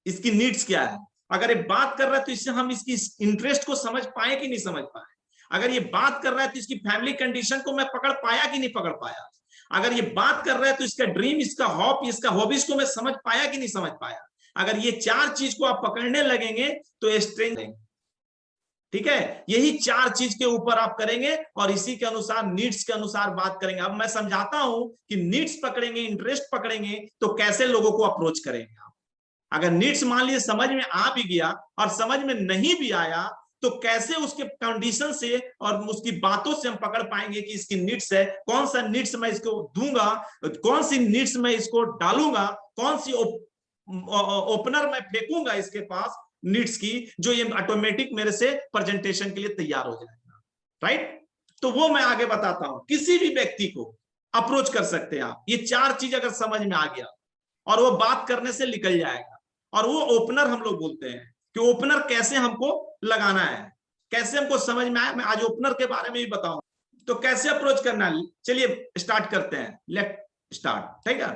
इसकी नीड्स क्या है। अगर ये बात कर रहा है तो इससे हम इसकी इंटरेस्ट को समझ पाए कि नहीं समझ पाए। अगर ये बात कर रहा है तो इसकी फैमिली कंडीशन को मैं पकड़ पाया कि नहीं पकड़ पाया। अगर ये बात कर रहा है तो इसका ड्रीम, इसका हॉप, इसका हॉबीज को मैं समझ पाया कि नहीं समझ पाया। अगर ये 4 चीज को आप पकड़ने लगेंगे तो स्ट्रेंथ, ठीक है, यही 4 चीज के ऊपर आप करेंगे और इसी के अनुसार, नीड्स के अनुसार बात करेंगे। अब मैं समझाता हूं कि नीड्स पकड़ेंगे, इंटरेस्ट पकड़ेंगे तो कैसे लोगों को अप्रोच करेंगे आप। अगर नीड्स मान लीजिए समझ में आ भी गया और समझ में नहीं भी आया तो कैसे उसके कंडीशन से और उसकी बातों से हम पकड़ पाएंगे कि इसकी नीड्स है, कौन सा नीड्स मैं इसको दूंगा, कौन सी नीड्स मैं इसको डालूंगा, कौन सी ओपनर मैं फेंकूंगा इसके पास नीड्स की, जो ये ऑटोमेटिक मेरे से प्रेजेंटेशन के लिए तैयार हो जाएगा। राइट, तो वो मैं आगे बताता हूं। किसी भी व्यक्ति को अप्रोच कर सकते हैं आप, ये 4 चीज अगर समझ में आ गया और वो बात करने से निकल जाएगा। और वो ओपनर हम लोग बोलते हैं कि ओपनर कैसे हमको लगाना है, कैसे हमको समझ में आया। मैं आज ओपनर के बारे में भी बताऊं तो कैसे अप्रोच करना है। चलिए स्टार्ट करते हैं, लेट स्टार्ट। ठीक है,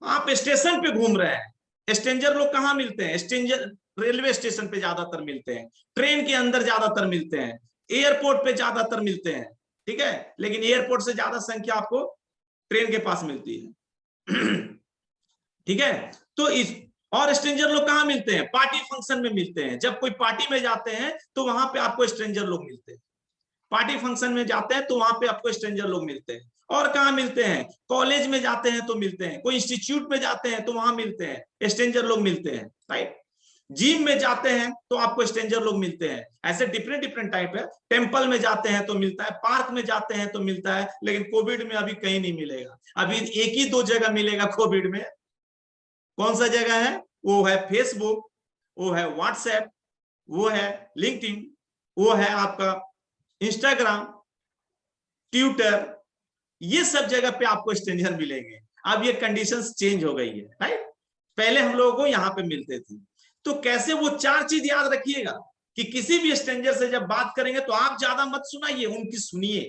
आप स्टेशन पे घूम रहे हैं, स्ट्रेंजर लोग कहाँ मिलते हैं? स्ट्रेंजर रेलवे स्टेशन पे ज्यादातर मिलते हैं, ट्रेन के अंदर ज्यादातर मिलते हैं, एयरपोर्ट पे ज्यादातर मिलते हैं। ठीक है, लेकिन एयरपोर्ट से ज्यादा संख्या आपको ट्रेन के पास मिलती है। ठीक है, तो इस और स्ट्रेंजर लोग कहाँ मिलते हैं? पार्टी फंक्शन में मिलते हैं। जब कोई पार्टी में जाते हैं तो वहां पे आपको स्ट्रेंजर लोग मिलते हैं। पार्टी फंक्शन में जाते हैं तो वहां पे आपको स्ट्रेंजर लोग मिलते हैं। और कहाँ मिलते हैं? कॉलेज में जाते हैं तो मिलते हैं, कोई इंस्टीट्यूट में जाते हैं तो वहां मिलते हैं, स्ट्रेंजर लोग मिलते हैं, राइट। जिम में जाते हैं तो आपको स्ट्रेंजर लोग मिलते हैं, ऐसे डिफरेंट डिफरेंट टाइप है। टेम्पल में जाते हैं तो मिलता है, पार्क में जाते हैं तो मिलता है, लेकिन कोविड में अभी कहीं नहीं मिलेगा। अभी एक ही दो जगह मिलेगा कोविड में। कौन सा जगह है? वो है फेसबुक, वो है व्हाट्सएप, वो है लिंक्डइन, वो है आपका इंस्टाग्राम, ट्विटर, ये सब जगह पे आपको स्ट्रेंजर मिलेंगे। अब ये कंडीशंस चेंज हो गई है, राइट। पहले हम लोगों को यहाँ पे मिलते थे। तो कैसे, वो चार चीज याद रखिएगा कि किसी भी स्ट्रेंजर से जब बात करेंगे तो आप ज्यादा मत सुनाइए, उनकी सुनिए,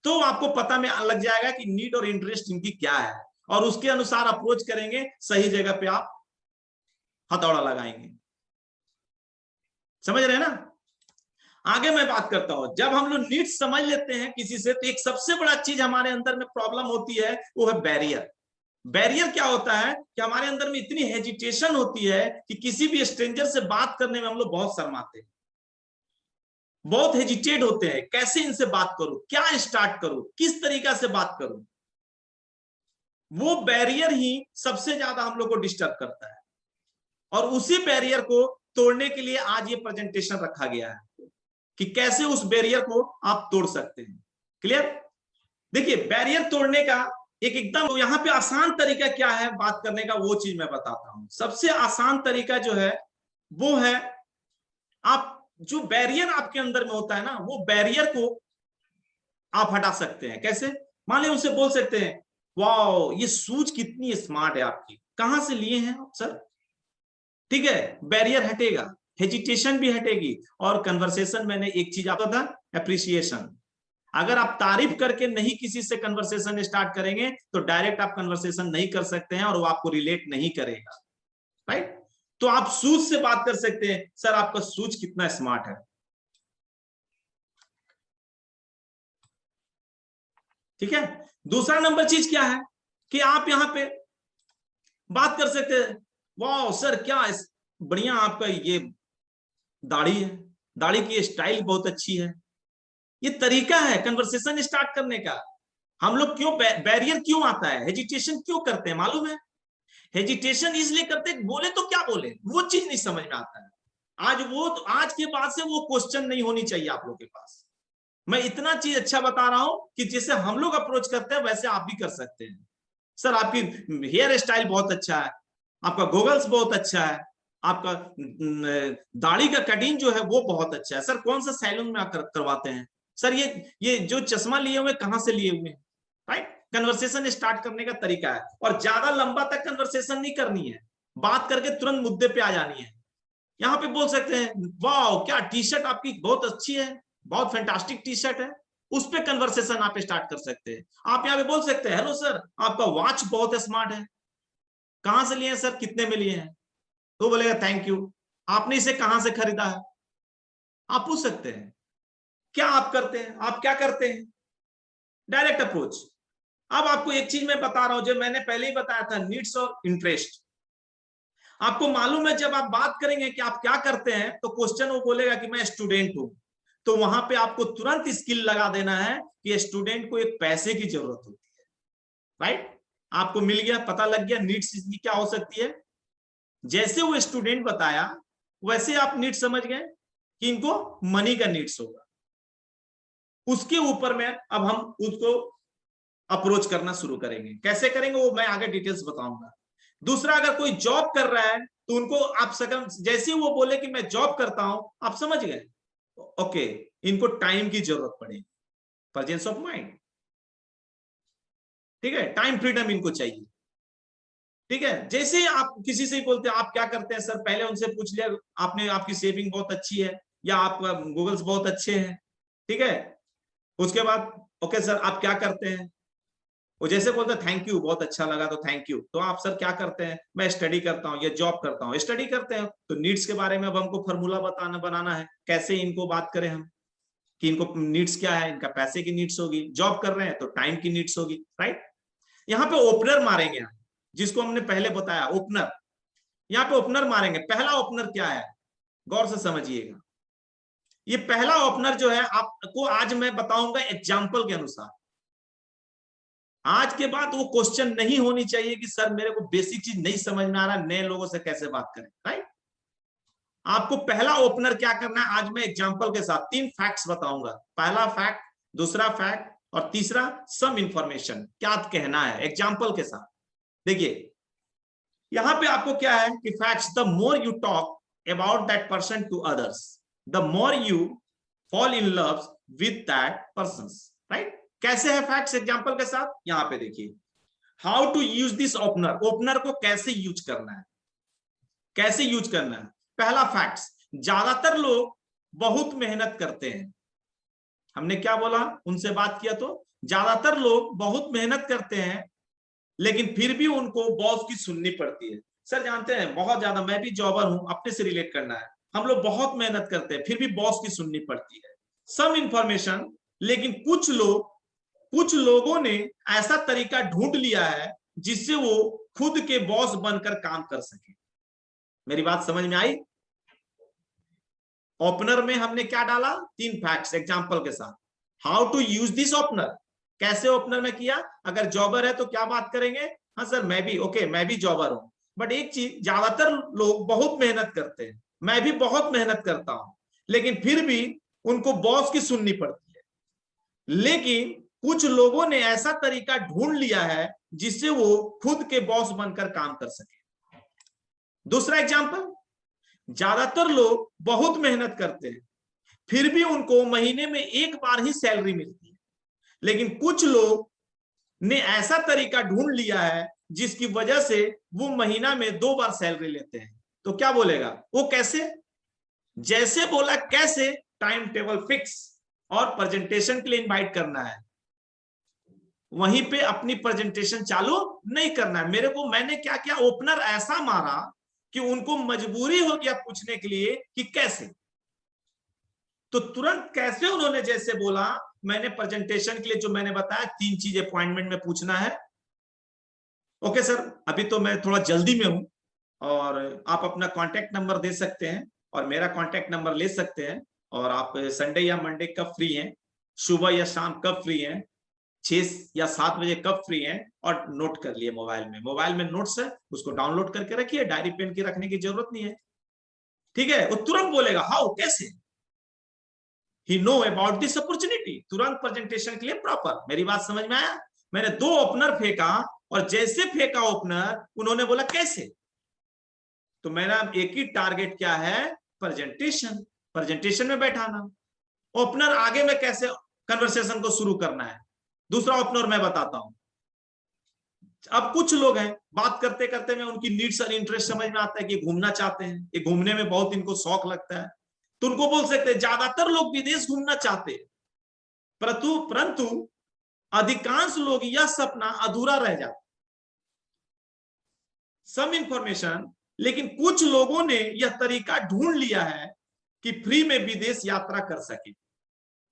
तो आपको पता में लग जाएगा कि नीड और इंटरेस्ट इनकी क्या है, और उसके अनुसार अप्रोच करेंगे, सही जगह पे आप हथौड़ा लगाएंगे। समझ रहे हैं ना? आगे मैं बात करता हूं, जब हम लोग नीड्स समझ लेते हैं किसी से, तो एक सबसे बड़ा चीज हमारे अंदर में प्रॉब्लम होती है, वो है बैरियर। बैरियर क्या होता है कि हमारे अंदर में इतनी हेजिटेशन होती है कि किसी भी स्ट्रेंजर से बात करने में हम लोग बहुत शर्माते हैं, बहुत हेजिटेट होते हैं, कैसे इनसे बात करूं, क्या स्टार्ट करूं, किस तरीका से बात करूं। वो बैरियर ही सबसे ज्यादा हम लोग को डिस्टर्ब करता है, और उसी बैरियर को तोड़ने के लिए आज ये प्रेजेंटेशन रखा गया है कि कैसे उस बैरियर को आप तोड़ सकते हैं। क्लियर? देखिए, बैरियर तोड़ने का एक एकदम यहाँ पे आसान तरीका क्या है बात करने का, वो चीज मैं बताता हूं। सबसे आसान तरीका जो है वो है, आप जो बैरियर आपके अंदर में होता है ना, वो बैरियर को आप हटा सकते हैं। कैसे? मान लीजिए उनसे बोल सकते हैं, वाओ ये शूज कितनी स्मार्ट है आपकी, कहां से लिए हैं आप सर? ठीक है, बैरियर हटेगा, हेजिटेशन भी हटेगी, और कन्वर्सेशन, मैंने एक चीज आपको था, एप्रिसिएशन। अगर आप तारीफ करके नहीं किसी से कन्वर्सेशन स्टार्ट करेंगे तो डायरेक्ट आप कन्वर्सेशन नहीं कर सकते हैं, और वो आपको रिलेट नहीं करेगा, राइट। तो आप शूज से बात कर सकते हैं, सर आपका शूज कितना स्मार्ट है, ठीक है। दूसरा नंबर चीज क्या है कि आप यहां पे बात कर सकते हैं, वाह सर क्या बढ़िया आपका ये दाढ़ी है, दाढ़ी की स्टाइल बहुत अच्छी है। ये तरीका है कन्वर्सेशन स्टार्ट करने का। हम लोग क्यों बैरियर क्यों आता है, हेजिटेशन क्यों करते हैं मालूम है? हेजिटेशन इसलिए करते हैं, बोले तो क्या बोले, वो चीज नहीं समझ में आता है। आज के बाद से वो क्वेश्चन नहीं होनी चाहिए आप लोग के पास। मैं इतना चीज अच्छा बता रहा हूं कि जैसे हम लोग अप्रोच करते हैं वैसे आप भी कर सकते हैं। सर आपकी हेयर स्टाइल बहुत अच्छा है, आपका गोगल्स बहुत अच्छा है, आपका दाढ़ी का कटिंग जो है वो बहुत अच्छा है। सर कौन सा सैलून में आप करवाते हैं? सर ये जो चश्मा लिए हुए कहां से लिए हुए हैं? राइट। कन्वर्सेशन स्टार्ट करने का तरीका है, और ज्यादा लंबा तक कन्वर्सेशन नहीं करनी है, बात करके तुरंत मुद्दे पे आ जानी है। यहाँ पे बोल सकते हैं, वाह क्या टी शर्ट आपकी बहुत अच्छी है, बहुत फैंटास्टिक टी शर्ट है, उस पे कन्वर्सेशन आप स्टार्ट कर सकते हैं। आप यहाँ पे बोल सकते हैं, हेलो सर आपका वॉच बहुत स्मार्ट है, कहां से लिए हैं सर, कितने में लिए हैं? तो बोलेगा थैंक यू, आपने इसे कहां से खरीदा है? आप पूछ सकते हैं। क्या आप करते हैं, आप क्या करते हैं? Direct approach. अब आपको एक चीज मैं बता रहा हूं, जो मैंने पहले ही बताया था, नीड्स और इंटरेस्ट। आपको मालूम है जब आप बात करेंगे कि आप क्या करते हैं, तो क्वेश्चन वो बोलेगा कि मैं स्टूडेंट हूं, तो वहां पे आपको तुरंत स्किल लगा देना है कि स्टूडेंट को एक पैसे की जरूरत होती है, राइट। आपको मिल गया, पता लग गया नीड्स इसकी क्या हो सकती है। जैसे वो स्टूडेंट बताया वैसे आप नीड्स समझ गए कि इनको मनी का नीड्स होगा। उसके ऊपर में अब हम उसको अप्रोच करना शुरू करेंगे। कैसे करेंगे वो मैं आगे डिटेल्स बताऊंगा। दूसरा, अगर कोई जॉब कर रहा है तो उनको आप सकम, जैसे वो बोले कि मैं जॉब करता हूं, आप समझ गए, ओके इनको टाइम की जरूरत पड़ेगी, प्रेजेंस ऑफ माइंड, ठीक है, टाइम फ्रीडम इनको चाहिए, ठीक है। जैसे आप किसी से बोलते हैं आप क्या करते हैं सर, पहले उनसे पूछ लिया आपने, आपकी सेविंग बहुत अच्छी है या आपका गूगल्स बहुत अच्छे हैं, ठीक है। उसके बाद ओके सर आप क्या करते हैं, वो जैसे बोलते हैं थैंक यू, बहुत अच्छा लगा तो थैंक यू, तो आप सर क्या करते हैं? मैं स्टडी करता हूँ या जॉब करता हूँ। स्टडी करते हैं तो नीड्स के बारे में अब हमको फॉर्मूला बनाना है, कैसे इनको बात करें हम कि इनको नीड्स क्या है, इनका पैसे की नीड्स होगी, जॉब कर रहे हैं तो टाइम की नीड्स होगी, राइट। यहाँ पे ओपनर मारेंगे हम, जिसको हमने पहले बताया ओपनर। यहाँ पे ओपनर मारेंगे। पहला ओपनर क्या है, गौर से समझिएगा। ये पहला ओपनर जो है आपको आज मैं बताऊंगा एग्जाम्पल के अनुसार। आज के बाद वो क्वेश्चन नहीं होनी चाहिए कि सर मेरे को बेसिक चीज नहीं समझ में आ रहा, नए लोगों से कैसे बात करें, राइट। आपको पहला ओपनर क्या करना है, आज मैं एग्जांपल के साथ 3 फैक्ट्स बताऊंगा। पहला फैक्ट, दूसरा फैक्ट और तीसरा सम इंफॉर्मेशन, क्या कहना है एग्जांपल के साथ। देखिए यहां पे आपको क्या है कि facts, the more you talk about that person to others, the more you fall in love with that person, right. कैसे है फैक्ट्स एग्जांपल के साथ, यहां पे देखिए how to use this opener, opener को कैसे यूज करना है, कैसे यूज करना है। पहला फैक्ट्स, ज्यादातर लोग बहुत मेहनत करते हैं। हमने क्या बोला, उनसे बात किया तो ज्यादातर लोग बहुत मेहनत करते हैं लेकिन फिर भी उनको बॉस की सुननी पड़ती है। सर जानते हैं बहुत ज्यादा, मैं भी जॉबर हूं, अपने से रिलेट करना है, हम लोग बहुत मेहनत करते हैं फिर भी बॉस की सुननी पड़ती है। सम इंफॉर्मेशन, लेकिन कुछ लोगों ने ऐसा तरीका ढूंढ लिया है जिससे वो खुद के बॉस बनकर काम कर सके। मेरी बात समझ में आई। ओपनर में हमने क्या डाला, 3 फैक्ट्स एग्जांपल के साथ। How to use this opener, कैसे ओपनर में किया। अगर जॉबर है तो क्या बात करेंगे, हाँ सर मैं भी, ओके मैं भी जॉबर हूं, बट एक चीज, ज्यादातर लोग बहुत मेहनत करते हैं, मैं भी बहुत मेहनत करता हूं, लेकिन फिर भी उनको बॉस की सुननी पड़ती है। लेकिन कुछ लोगों ने ऐसा तरीका ढूंढ लिया है जिससे वो खुद के बॉस बनकर काम कर सके। दूसरा एग्जांपल, ज्यादातर लोग बहुत मेहनत करते हैं फिर भी उनको महीने में एक बार ही सैलरी मिलती है, लेकिन कुछ लोग ने ऐसा तरीका ढूंढ लिया है जिसकी वजह से वो महीना में 2 बार सैलरी लेते हैं। तो क्या बोलेगा, वो कैसे। जैसे बोला कैसे, टाइम टेबल फिक्स और प्रेजेंटेशन के लिए इनवाइट करना है, वहीं पे अपनी प्रेजेंटेशन चालू नहीं करना है। मैंने क्या किया, ओपनर ऐसा मारा कि उनको मजबूरी हो गया पूछने के लिए कि कैसे। तो तुरंत कैसे उन्होंने जैसे बोला, मैंने प्रेजेंटेशन के लिए जो मैंने बताया 3 चीज अपॉइंटमेंट में पूछना है। ओके सर, अभी तो मैं थोड़ा जल्दी में हूं और आप अपना कांटेक्ट नंबर दे सकते हैं और मेरा कांटेक्ट नंबर ले सकते हैं, और आप संडे या मंडे कब फ्री हैं, सुबह या शाम कब फ्री हैं, 6 या 7 बजे कब फ्री हैं, और नोट कर लिए मोबाइल में नोट्स है, उसको डाउनलोड करके रखिए, डायरी पेन की रखने की जरूरत नहीं है। ठीक है, वो तुरंत बोलेगा हाउ, कैसे। ही नो अबाउट दिस अपॉर्चुनिटी, तुरंत प्रेजेंटेशन के लिए प्रॉपर। मेरी बात समझ में आया। मैंने 2 ओपनर फेंका और जैसे फेंका ओपनर, उन्होंने बोला कैसे। तो मेरा एक ही टारगेट क्या है, प्रेजेंटेशन में बैठाना। ओपनर आगे में कैसे कन्वर्सेशन को शुरू करना है, दूसरा ओपनर मैं बताता हूं। अब कुछ लोग हैं, बात करते करते में उनकी नीड्स और इंटरेस्ट समझ में आता है कि घूमना चाहते हैं, ये घूमने में बहुत इनको शौक लगता है, तो उनको बोल सकते हैं ज्यादातर लोग विदेश घूमना चाहते हैं, परंतु अधिकांश लोग यह सपना अधूरा रह जाता। सम इंफॉर्मेशन, लेकिन कुछ लोगों ने यह तरीका ढूंढ लिया है कि फ्री में विदेश यात्रा कर सके।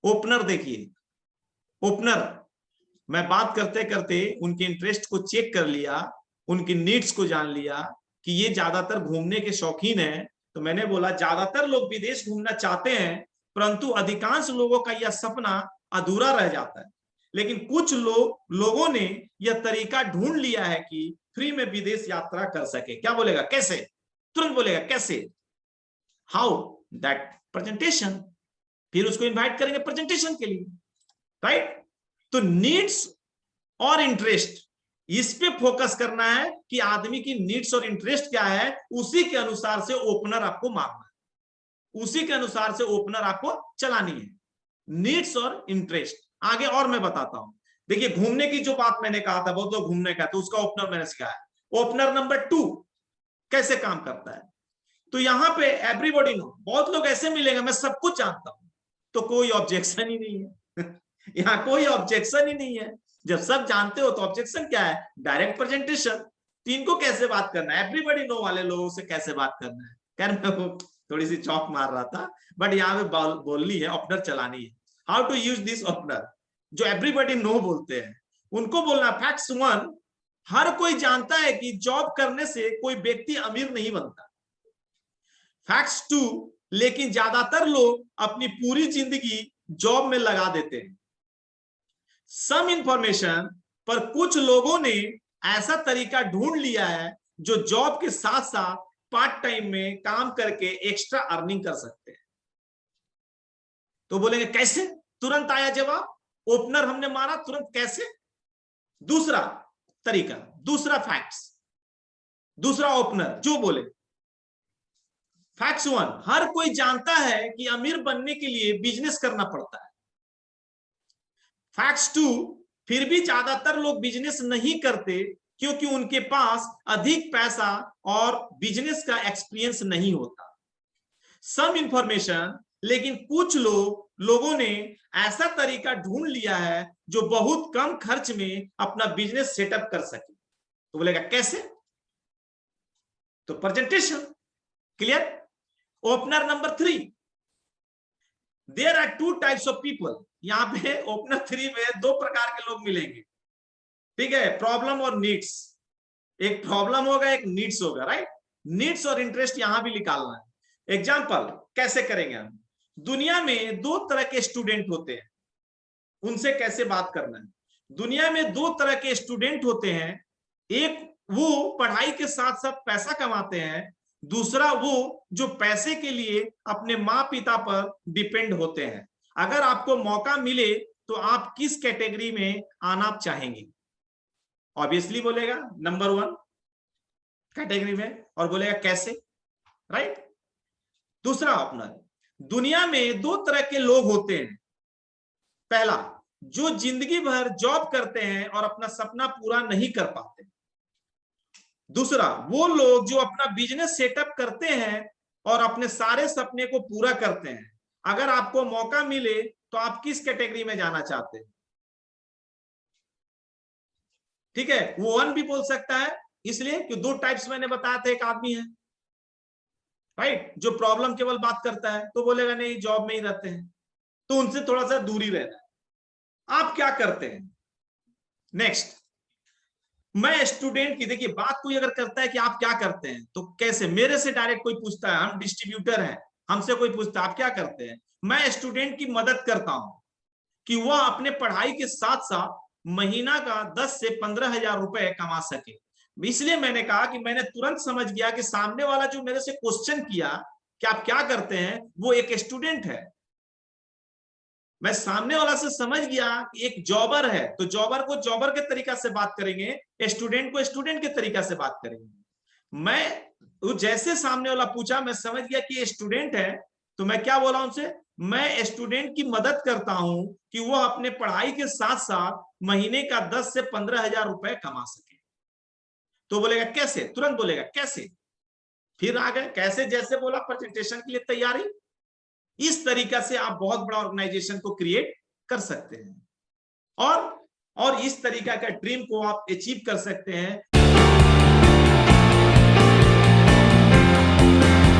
ओपनर देखिए, ओपनर मैं बात करते करते उनके इंटरेस्ट को चेक कर लिया, उनकी नीड्स को जान लिया कि ये ज्यादातर घूमने के शौकीन है, तो मैंने बोला ज्यादातर लोग विदेश घूमना चाहते हैं परंतु अधिकांश लोगों का यह सपना अधूरा रह जाता है। लेकिन कुछ लोगों ने यह तरीका ढूंढ लिया है कि फ्री में विदेश यात्रा कर सके। क्या बोलेगा, कैसे, तुरंत बोलेगा कैसे, हाउ, दैट प्रेजेंटेशन। फिर उसको इनवाइट करेंगे प्रेजेंटेशन के लिए, राइट। तो नीड्स और इंटरेस्ट, इस पे फोकस करना है कि आदमी की नीड्स और इंटरेस्ट क्या है, उसी के अनुसार से ओपनर आपको मारना है, उसी के अनुसार से ओपनर आपको चलानी है, नीड्स और इंटरेस्ट। आगे और मैं बताता हूं। देखिए घूमने की जो बात मैंने कहा था, बहुत लोग घूमने का, तो उसका ओपनर मैंने सिखाया। ओपनर नंबर 2 कैसे काम करता है, तो यहां पे एवरीबॉडी नो, बहुत लोग ऐसे मिलेंगे मैं सब कुछ जानता हूं, तो कोई ऑब्जेक्शन ही नहीं है यहाँ कोई ऑब्जेक्शन ही नहीं है। जब सब जानते हो तो ऑब्जेक्शन क्या है, डायरेक्ट प्रेजेंटेशन। तो इनको कैसे बात करना है, एवरीबॉडी नो वाले लोगों से कैसे बात करना है। खैर मैं वो थोड़ी सी चौक मार रहा था, बट यहाँ पे बोलनी है, ओपनर चलानी है। How to use this opener, जो एवरीबॉडी नो बोलते हैं उनको बोलना। फैक्ट्स 1, हर कोई जानता है कि जॉब करने से कोई व्यक्ति अमीर नहीं बनता। फैक्ट्स 2, लेकिन ज्यादातर लोग अपनी पूरी जिंदगी जॉब में लगा देते हैं। सम इंफॉर्मेशन, पर कुछ लोगों ने ऐसा तरीका ढूंढ लिया है जो जॉब के साथ साथ पार्ट टाइम में काम करके एक्स्ट्रा अर्निंग कर सकते हैं। तो बोलेंगे कैसे? तुरंत आया जवाब, ओपनर हमने मारा तुरंत, कैसे? दूसरा तरीका, दूसरा फैक्ट्स, दूसरा ओपनर जो बोले। फैक्ट्स 1, हर कोई जानता है कि अमीर बनने के लिए बिजनेस करना पड़ता है। फैक्ट्स 2, फिर भी ज्यादातर लोग बिजनेस नहीं करते क्योंकि उनके पास अधिक पैसा और बिजनेस का एक्सपीरियंस नहीं होता। सम इंफॉर्मेशन, लेकिन कुछ लोगों ने ऐसा तरीका ढूंढ लिया है जो बहुत कम खर्च में अपना बिजनेस सेटअप कर सके। तो बोलेगा कैसे? तो presentation, clear? Opener number 3, there are 2 types of people. यहां पे ओपनर 3 में 2 प्रकार के लोग मिलेंगे, ठीक है? प्रॉब्लम और नीड्स। एक प्रॉब्लम होगा, एक नीड्स होगा, राइट? नीड्स और इंटरेस्ट यहां भी निकालना है। एग्जाम्पल कैसे करेंगे हम? दुनिया में 2 तरह के स्टूडेंट होते हैं, उनसे कैसे बात करना है? दुनिया में 2 तरह के स्टूडेंट होते हैं, एक वो पढ़ाई के साथ साथ पैसा कमाते हैं, दूसरा वो जो पैसे के लिए अपने माँ पिता पर डिपेंड होते हैं। अगर आपको मौका मिले तो आप किस कैटेगरी में आना चाहेंगे? ऑब्वियसली बोलेगा नंबर 1 कैटेगरी में, और बोलेगा कैसे, राइट? दूसरा ओपनर, दुनिया में 2 तरह के लोग होते हैं। पहला, जो जिंदगी भर जॉब करते हैं और अपना सपना पूरा नहीं कर पाते। दूसरा, वो लोग जो अपना बिजनेस सेटअप करते हैं और अपने सारे सपने को पूरा करते हैं। अगर आपको मौका मिले तो आप किस कैटेगरी में जाना चाहते हैं? ठीक है, वो 1 भी बोल सकता है, इसलिए कि 2 टाइप्स मैंने बताया था। एक आदमी है, राइट, जो प्रॉब्लम केवल बात करता है, तो बोलेगा नहीं जॉब में ही रहते हैं, तो उनसे थोड़ा सा दूरी रहना है। आप क्या करते हैं? नेक्स्ट, मैं स्टूडेंट की, देखिए बात कोई अगर करता है कि आप क्या करते हैं, तो कैसे? मेरे से डायरेक्ट कोई पूछता है, हम डिस्ट्रीब्यूटर हैं, हमसे कोई पूछता है आप क्या करते हैं, मैं स्टूडेंट की मदद करता हूं कि वह अपने पढ़ाई के साथ साथ महीना का 10 से 15,000 रुपए कमा सके। इसलिए मैंने कहा कि मैंने तुरंत समझ गया कि सामने वाला जो मेरे से क्वेश्चन किया कि आप क्या करते हैं, वो एक स्टूडेंट है। मैं सामने वाला से समझ गया कि एक जॉबर है, तो जॉबर को जॉबर के तरीका से बात करेंगे, स्टूडेंट को स्टूडेंट के तरीका से बात करेंगे। मैं जैसे सामने वाला पूछा, मैं समझ गया कि ये स्टूडेंट है, तो मैं क्या बोला उनसे? मैं स्टूडेंट की मदद करता हूं कि वह अपने पढ़ाई के साथ साथ महीने का 10 से 15,000 रुपए कमा सके। तो बोलेगा कैसे? तुरंत बोलेगा कैसे। फिर आ गए कैसे, जैसे बोला प्रेजेंटेशन के लिए तैयारी। इस तरीका से आप बहुत बड़ा ऑर्गेनाइजेशन को क्रिएट कर सकते हैं और इस तरीका का ड्रीम को आप अचीव कर सकते हैं।